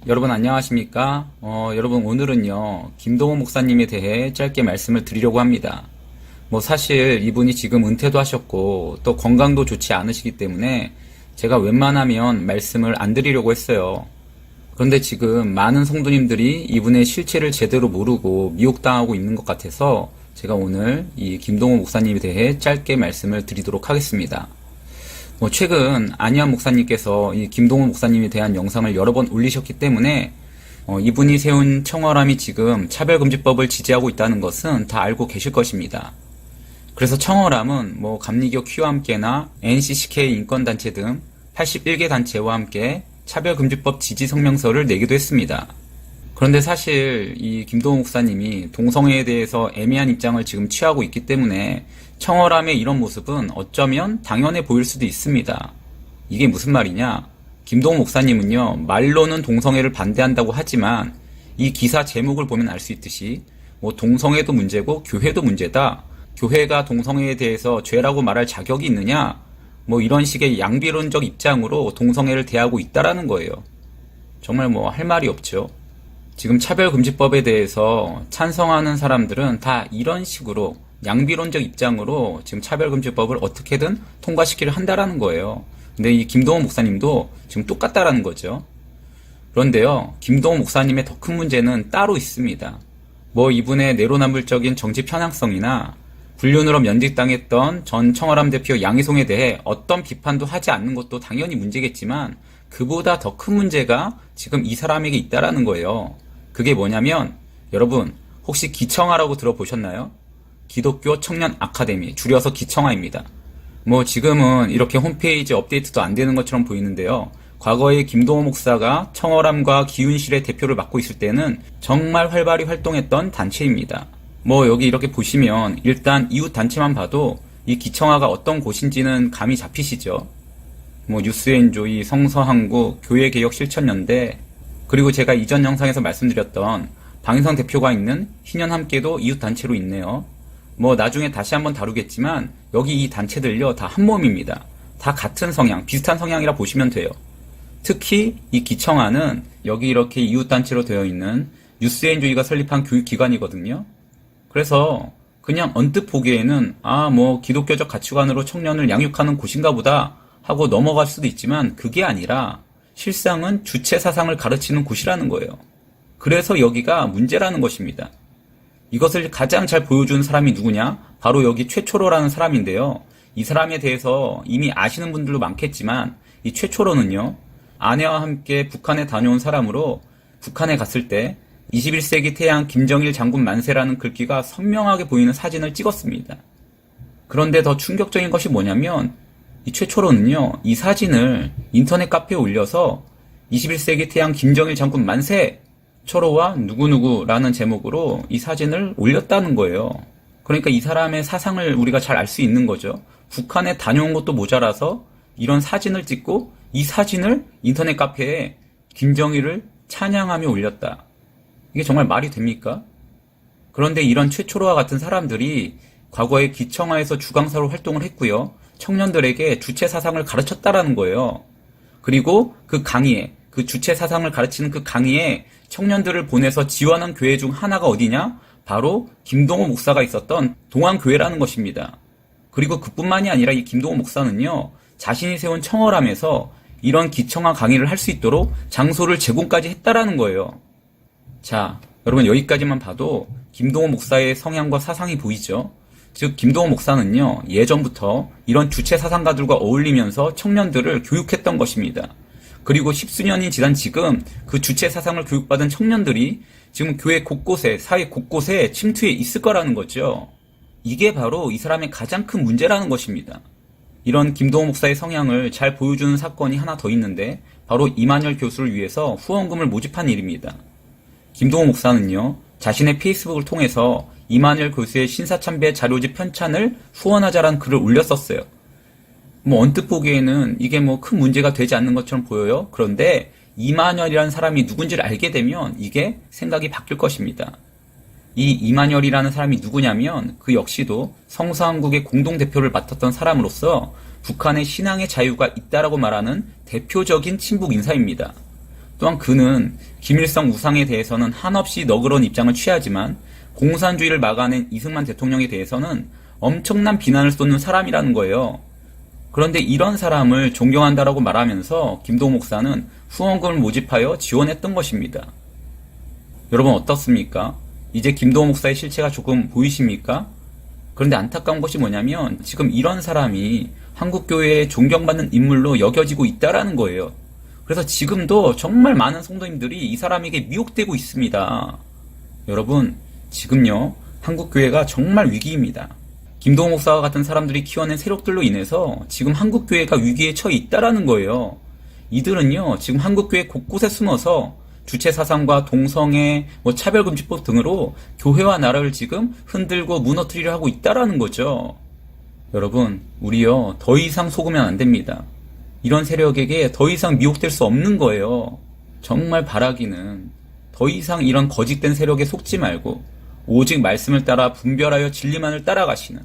여러분 안녕하십니까? 여러분 오늘은요 김동호 목사님에 대해 짧게 말씀을 드리려고 합니다. 사실 이분이 지금 은퇴도 하셨고 또 건강도 좋지 않으시기 때문에 제가 웬만하면 말씀을 안 드리려고 했어요. 그런데 지금 많은 성도님들이 이분의 실체를 제대로 모르고 미혹당하고 있는 것 같아서 제가 오늘 이 김동호 목사님에 대해 짧게 말씀을 드리도록 하겠습니다. 최근 안희환 목사님께서 이 김동호 목사님에 대한 영상을 여러 번 올리셨기 때문에 이분이 세운 청월함이 지금 차별금지법을 지지하고 있다는 것은 다 알고 계실 것입니다. 그래서 청월함은 감리교 Q와 함께나 NCCK 인권단체 등 81개 단체와 함께 차별금지법 지지 성명서를 내기도 했습니다. 그런데 사실 이 김동호 목사님이 동성애에 대해서 애매한 입장을 지금 취하고 있기 때문에 청월함의 이런 모습은 어쩌면 당연해 보일 수도 있습니다. 이게 무슨 말이냐? 김동호 목사님은요, 말로는 동성애를 반대한다고 하지만 이 기사 제목을 보면 알 수 있듯이 동성애도 문제고 교회도 문제다. 교회가 동성애에 대해서 죄라고 말할 자격이 있느냐? 이런 식의 양비론적 입장으로 동성애를 대하고 있다라는 거예요. 정말 할 말이 없죠. 지금 차별금지법에 대해서 찬성하는 사람들은 다 이런 식으로 양비론적 입장으로 지금 차별금지법을 어떻게든 통과시키려 한다라는 거예요. 근데 이 김동호 목사님도 지금 똑같다라는 거죠. 그런데요, 김동호 목사님의 더 큰 문제는 따로 있습니다. 이분의 내로남불적인 정치 편향성이나 불륜으로 면직당했던 전 청월함 대표 양희송에 대해 어떤 비판도 하지 않는 것도 당연히 문제겠지만 그보다 더 큰 문제가 지금 이 사람에게 있다라는 거예요. 그게 뭐냐면 여러분 혹시 기청아라고 들어보셨나요? 기독교 청년 아카데미, 줄여서 기청아입니다. 지금은 이렇게 홈페이지 업데이트도 안 되는 것처럼 보이는데요. 과거에 김동호 목사가 청월함과 기윤실의 대표를 맡고 있을 때는 정말 활발히 활동했던 단체입니다. 여기 이렇게 보시면 일단 이웃 단체만 봐도 이 기청아가 어떤 곳인지는 감이 잡히시죠? 뉴스엔조이, 성서한국, 교회개혁실천연대, 그리고 제가 이전 영상에서 말씀드렸던 방인성 대표가 있는 희년함께도 이웃 단체로 있네요. 나중에 다시 한번 다루겠지만 여기 이 단체들요 다 한 몸입니다. 다 같은 성향, 비슷한 성향이라 보시면 돼요. 특히 이 기청아는 여기 이렇게 이웃 단체로 되어 있는 뉴스엔조이가 설립한 교육기관이거든요. 그래서 그냥 언뜻 보기에는 기독교적 가치관으로 청년을 양육하는 곳인가 보다 하고 넘어갈 수도 있지만 그게 아니라 실상은 주체 사상을 가르치는 곳이라는 거예요. 그래서 여기가 문제라는 것입니다. 이것을 가장 잘 보여주는 사람이 누구냐? 바로 여기 최초로라는 사람인데요. 이 사람에 대해서 이미 아시는 분들도 많겠지만 이 최초로는요, 아내와 함께 북한에 다녀온 사람으로 북한에 갔을 때 21세기 태양 김정일 장군 만세라는 글귀가 선명하게 보이는 사진을 찍었습니다. 그런데 더 충격적인 것이 뭐냐면 이 최초로는요, 이 사진을 인터넷 카페에 올려서 21세기 태양 김정일 장군 만세! 초로와 누구누구라는 제목으로 이 사진을 올렸다는 거예요. 그러니까 이 사람의 사상을 우리가 잘 알 수 있는 거죠. 북한에 다녀온 것도 모자라서 이런 사진을 찍고 이 사진을 인터넷 카페에 김정일을 찬양하며 올렸다. 이게 정말 말이 됩니까? 그런데 이런 최초로와 같은 사람들이 과거에 기청아에서 주강사로 활동을 했고요. 청년들에게 주체 사상을 가르쳤다라는 거예요. 그리고 그 강의에, 그 주체 사상을 가르치는 그 강의에 청년들을 보내서 지원한 교회 중 하나가 어디냐? 바로 김동호 목사가 있었던 동안교회라는 것입니다. 그리고 그뿐만이 아니라 이 김동호 목사는요, 자신이 세운 청월함에서 이런 기청아 강의를 할 수 있도록 장소를 제공까지 했다라는 거예요. 자, 여러분 여기까지만 봐도 김동호 목사의 성향과 사상이 보이죠? 즉 김동호 목사는요, 예전부터 이런 주체 사상가들과 어울리면서 청년들을 교육했던 것입니다. 그리고 십수년이 지난 지금 그 주체 사상을 교육받은 청년들이 지금 교회 곳곳에, 사회 곳곳에 침투해 있을 거라는 거죠. 이게 바로 이 사람의 가장 큰 문제라는 것입니다. 이런 김동호 목사의 성향을 잘 보여주는 사건이 하나 더 있는데 바로 이만열 교수를 위해서 후원금을 모집한 일입니다. 김동호 목사는요, 자신의 페이스북을 통해서 이만열 교수의 신사참배 자료집 편찬을 후원하자라는 글을 올렸었어요. 언뜻 보기에는 이게 큰 문제가 되지 않는 것처럼 보여요. 그런데 이만열이라는 사람이 누군지를 알게 되면 이게 생각이 바뀔 것입니다. 이 이만열이라는 사람이 누구냐면 그 역시도 성서한국의 공동대표를 맡았던 사람으로서 북한의 신앙의 자유가 있다라고 말하는 대표적인 친북 인사입니다. 또한 그는 김일성 우상에 대해서는 한없이 너그러운 입장을 취하지만 공산주의를 막아낸 이승만 대통령에 대해서는 엄청난 비난을 쏟는 사람이라는 거예요. 그런데 이런 사람을 존경한다라고 말하면서 김동호 목사는 후원금을 모집하여 지원했던 것입니다. 여러분 어떻습니까? 이제 김동호 목사의 실체가 조금 보이십니까? 그런데 안타까운 것이 뭐냐면 지금 이런 사람이 한국교회에 존경받는 인물로 여겨지고 있다라는 거예요. 그래서 지금도 정말 많은 성도님들이 이 사람에게 미혹되고 있습니다. 여러분, 지금요, 한국교회가 정말 위기입니다. 김동호 목사와 같은 사람들이 키워낸 세력들로 인해서 지금 한국교회가 위기에 처해 있다라는 거예요. 이들은요, 지금 한국교회 곳곳에 숨어서 주체사상과 동성애, 차별금지법 등으로 교회와 나라를 지금 흔들고 무너뜨리려 하고 있다라는 거죠. 여러분, 우리요, 더 이상 속으면 안 됩니다. 이런 세력에게 더 이상 미혹될 수 없는 거예요. 정말 바라기는 더 이상 이런 거짓된 세력에 속지 말고 오직 말씀을 따라 분별하여 진리만을 따라가시는,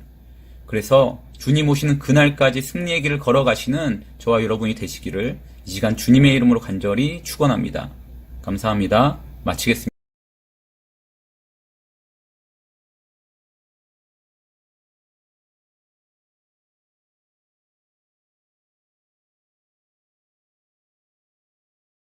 그래서 주님 오시는 그날까지 승리의 길을 걸어가시는 저와 여러분이 되시기를 이 시간 주님의 이름으로 간절히 축원합니다. 감사합니다. 마치겠습니다.